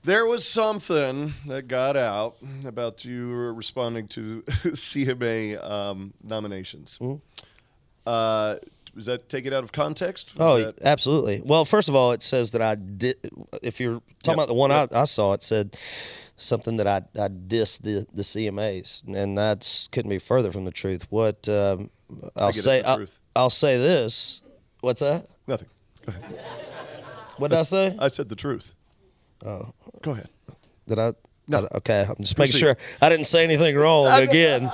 There was something that got out about you responding to CMA nominations. Mm-hmm. Was that taken out of context? Absolutely. Well, first of all, it says that I did. If you're talking about the one I saw, it said something that I dissed the CMAs, and that's couldn't be further from the truth. What I'll say this. What's that? Nothing. Go ahead. What did I say? I said the truth. Oh, go ahead. Did I? No. Okay, I'm just making sure I didn't say anything wrong again.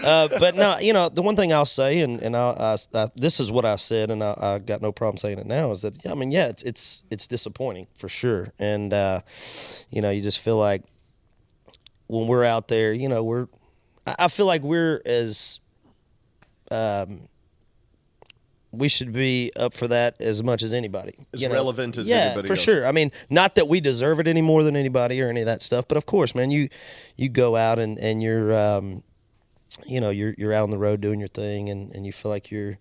But no, the one thing I'll say, and this is what I said, and I got no problem saying it now, is that it's disappointing for sure, and you just feel like when we're out there, I feel like we're as we should be up for that as much as anybody. As relevant as anybody else. Yeah, for sure. I mean, not that we deserve it any more than anybody or any of that stuff, but of course, man, you go out and you're you're out on the road doing your thing, and you feel like you're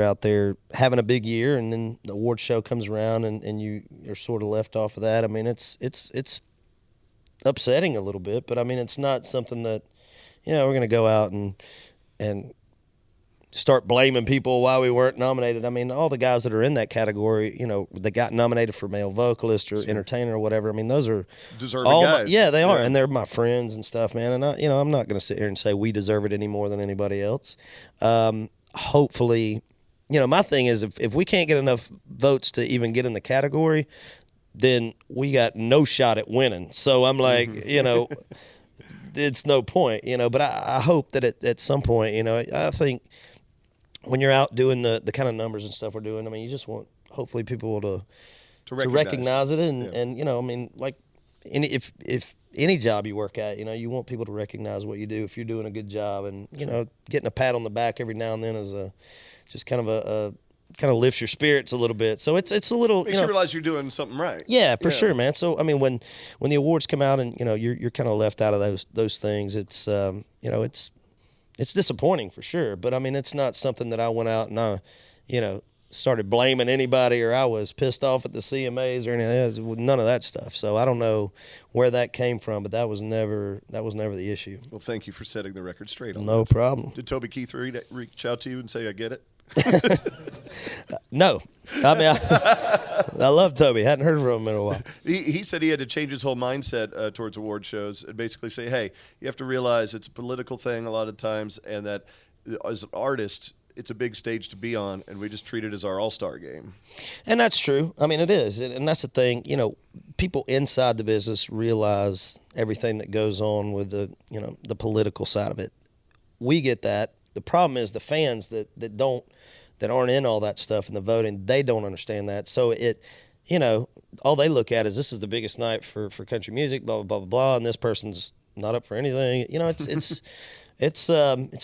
out there having a big year, and then the award show comes around and you're sort of left off of that. I mean, it's upsetting a little bit, but I mean, it's not something that we're going to go out and start blaming people why we weren't nominated. I mean, all the guys that are in that category, that got nominated for male vocalist or entertainer or whatever. I mean, those are deserving guys. Yeah, they are, and they're my friends and stuff, man. And I'm not going to sit here and say we deserve it any more than anybody else. Hopefully, my thing is if we can't get enough votes to even get in the category, then we got no shot at winning. So I'm like, it's no point, But I hope that at some point, I think when you're out doing the kind of numbers and stuff we're doing, I mean, you just want hopefully people to recognize it, and I mean, like if any job you work at, you want people to recognize what you do if you're doing a good job, and getting a pat on the back every now and then is just kind of lifts your spirits a little bit. So it's a little makes you realize you're doing something right. Yeah, for sure, man. So I mean, when the awards come out and you're kind of left out of those things, it's it's disappointing for sure, but I mean, it's not something that I went out and I started blaming anybody, or I was pissed off at the CMAs or anything. None of that stuff. So I don't know where that came from, but that was never the issue. Well, thank you for setting the record straight on No that. problem. Did Toby Keith reach out to you and say, I get it? No. I mean, I love Toby. Hadn't heard from him in a while. He said he had to change his whole mindset towards award shows and basically say, hey, you have to realize it's a political thing a lot of times, and that as an artist, it's a big stage to be on, and we just treat it as our all-star game. And that's true. I mean, it is. And that's the thing. People inside the business realize everything that goes on with the political side of it. We get that. The problem is the fans that aren't in all that stuff and the voting, they don't understand that. So all they look at is this is the biggest night for country music, blah, blah, blah, blah, blah, and this person's not up for anything. It's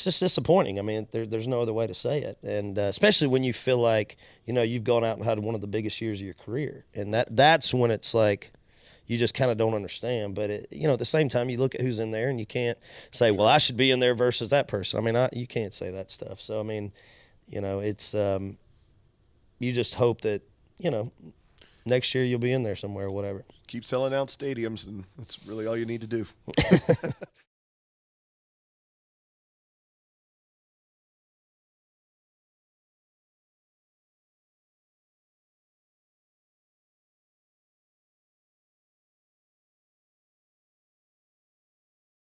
just disappointing. I mean, there's no other way to say it. And especially when you feel like, you've gone out and had one of the biggest years of your career. And that's when it's like, you just kind of don't understand. But, at the same time, you look at who's in there and you can't say, well, I should be in there versus that person. I mean, you can't say that stuff. So, I mean, it's you just hope that, next year you'll be in there somewhere or whatever. Keep selling out stadiums, and that's really all you need to do.